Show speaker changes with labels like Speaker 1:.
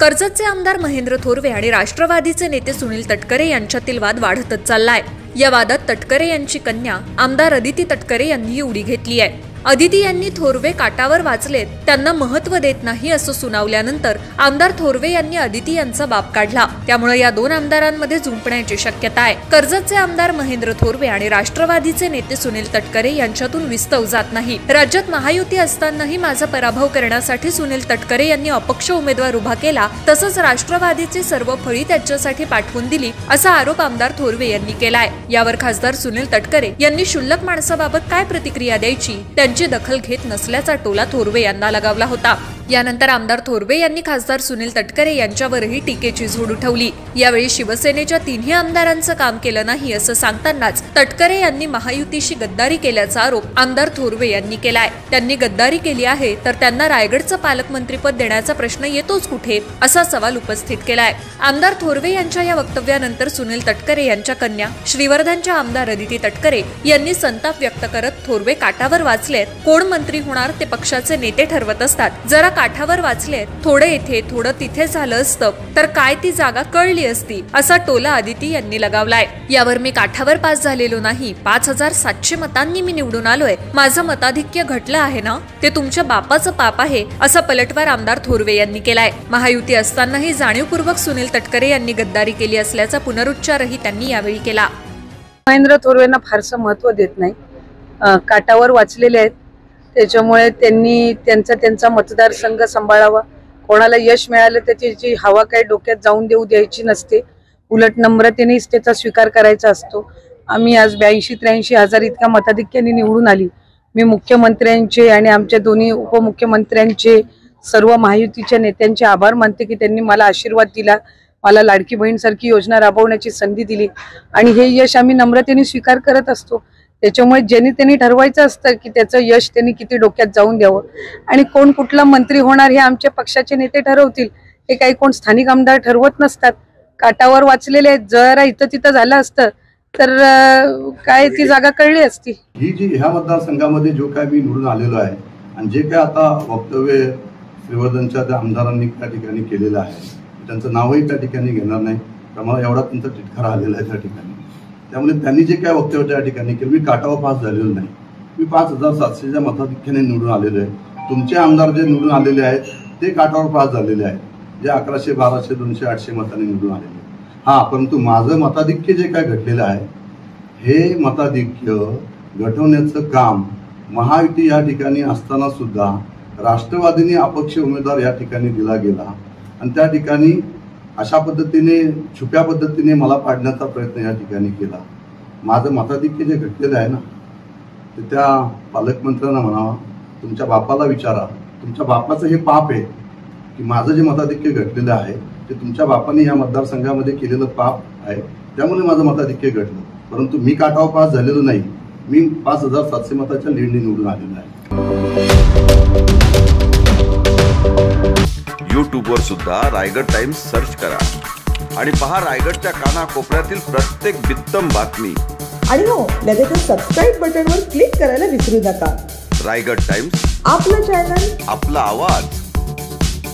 Speaker 1: कर्जतचे आमदार महेंद्र थोरवे आणि राष्ट्रवादीचे नेते सुनील तटकरे यांच्यातील वाद वाढतच चाललाय। या वादात तटकरे यांची कन्या आमदार अदिती तटकरे यांनी उडी घेतली आहे। अदिती यांनी थोरवे काटावर वाचलेत, त्यांना महत्त्व देत नाही असं सुनावल्यानंतर आमदार थोरवे यांनी अदिती यांचा बाप काढला। त्यामुळे या दोन आमदारांमध्ये झुंपण्याची शक्यता आहे। कर्जतचे आमदार महेंद्र थोरवे आणि राष्ट्रवादीचे नेते सुनील तटकरे यांच्यातून विस्तव जात नाही। राज्यात महायुती असतानाही माझा पराभव करण्यासाठी सुनील तटकरे यांनी अपक्ष उमेदवार उभा केला, तसंच राष्ट्रवादीची सर्व फळी त्याच्यासाठी पाठवून दिली असा आरोप आमदार थोरवे यांनी केलाय। यावर खासदार सुनील तटकरे यांनी क्षुल्लक माणसाबाबत काय प्रतिक्रिया द्यायची त्यांची दखल घेत नसल्याचा टोला थोरवे यांना लगावला होता। यानंतर आमदार थोरवे यांनी खासदार सुनील तटकरे यांच्यावरही टीकेची झोड उठवली। यावेळी शिवसेनेच्या तिन्ही आमदारांचं काम केलं नाही असं सांगतानाच तटकरे यांनी महायुतीशी गद्दारी केल्याचा आरोप आमदार थोरवे यांनी केलाय। त्यांनी गद्दारी केली आहे तर त्यांना रायगडचं पालकमंत्रीपद देण्याचा प्रश्न येतोच कुठे असा सवाल उपस्थित केलाय। आमदार थोरवे यांच्या या वक्तव्यानंतर सुनील तटकरे यांच्या कन्या श्रीवर्धनच्या आमदार अदिती तटकरे यांनी संताप व्यक्त करत थोरवे काटावर वाचलेत, कोण मंत्री होणार ते पक्षाचे नेते ठरवत असतात, जरा काठावर वाचलेत, थोडे इथे थोडं तिथे झालं असतं तर काय ती जागा कळली असती असा टोला अदिती यांनी लगावलाय। यावर मी काठावर पास झालेलो नाही, 5700 मतांनी मी निवडून आलोय, माझं मताधिक्य घटलं आहे ना, ते तुमच्या बापाचं पाप आहे असा पलटवार आमदार थोरवे यांनी केलाय। महायुती असतानाही जाणीवपूर्वक सुनील तटकरे यांनी गद्दारी केली असल्याचा पुनरुच्चारही त्यांनी यावेळी केला।
Speaker 2: महेंद्र थोरवेंना फारसं महत्त्व देत नाही, काटावर वाचलेले आहेत, त्याच्यामुळे त्यांनी त्यांचा मतदारसंघ सांभाळावा। कोणाला यश मिळालं त्याची हवा काही डोक्यात जाऊन देऊ द्यायची नसते, उलट नम्रतेनेच त्याचा स्वीकार करायचा असतो। आम्ही आज 82-83 हजार इतक्या मताधिक्याने निवडून आली। मी मुख्यमंत्र्यांचे आणि आमच्या दोन्ही उपमुख्यमंत्र्यांचे सर्व महायुतीच्या नेत्यांचे आभार मानते की त्यांनी मला आशीर्वाद दिला, मला लाडकी बहीणसारखी योजना राबवण्याची संधी दिली आणि हे यश आम्ही नम्रतेने स्वीकार करत असतो। त्याच्यामुळे ज्यांनी त्यांनी ठरवायचं असतं की त्याचं यश त्यांनी किती डोक्यात जाऊन द्यावं आणि कोण कुठला मंत्री होणार हे आमच्या पक्षाचे नेते ठरवतील, हे काही कोण स्थानिक आमदार ठरवत नसतात। काटावर वाचलेले आहेत, जरा इथं तिथं झालं असतं तर काय ती जागा कळली असती।
Speaker 3: ही जी ह्या मतदारसंघामध्ये जो काय मी निवडून आलेलो आहे आणि जे काय आता वक्तव्य श्रीवर्धनच्या त्या आमदारांनी त्या ठिकाणी केलेलं आहे, त्यांचं नावही त्या ठिकाणी घेणार नाही, त्यामुळे एवढा त्यांचा तिटकारा आलेला आहे त्या ठिकाणी। त्यामुळे त्यांनी जे काय वक्तव्य त्या ठिकाणी केलं, मी काटावर पास झालेलो नाही, मी 5700च्या मताधिक्याने निवडून आलेलो आहे। तुमचे आमदार जे निवडून आलेले आहेत ते काटावर पास झालेले आहेत, जे 1100, 1200, 200, 800 मतांनी निवडून आलेले आहेत। हा, परंतु माझं मताधिक्य जे काय घडलेलं आहे हे मताधिक्य घटवण्याचं काम महायुती या ठिकाणी असताना सुद्धा राष्ट्रवादीने अपक्ष उमेदवार या ठिकाणी दिला गेला आणि त्या ठिकाणी अशा पद्धतीने छुप्या पद्धतीने मला पाडण्याचा प्रयत्न या ठिकाणी केला। माझं मताधिक्य जे घटलेलं आहे ना ते त्या पालकमंत्र्यांना म्हणावा, तुमच्या बापाला विचारा, तुमच्या बापाचं हे पाप आहे की माझं जे मताधिक्य घटलेलं आहे ते तुमच्या बापाने या मतदारसंघामध्ये केलेलं पाप आहे, त्यामुळे माझं मताधिक्य घटलं। परंतु मी काटावर पास झालेलो नाही, मी 5700 मताच्या लीडने निवडून आलेलो आहे।
Speaker 4: YouTube वर सुद्धा रायगड टाइम्स सर्च करा आणि पहा रायगडच्या कानाकोपऱ्यातील प्रत्येक बित्तम बातमी।
Speaker 5: आणि हो, लगेच सबस्क्राइब बटनवर क्लिक करायला विसरू नका।
Speaker 4: रायगड टाइम्स,
Speaker 5: आपलं चॅनल,
Speaker 4: आपला आवाज।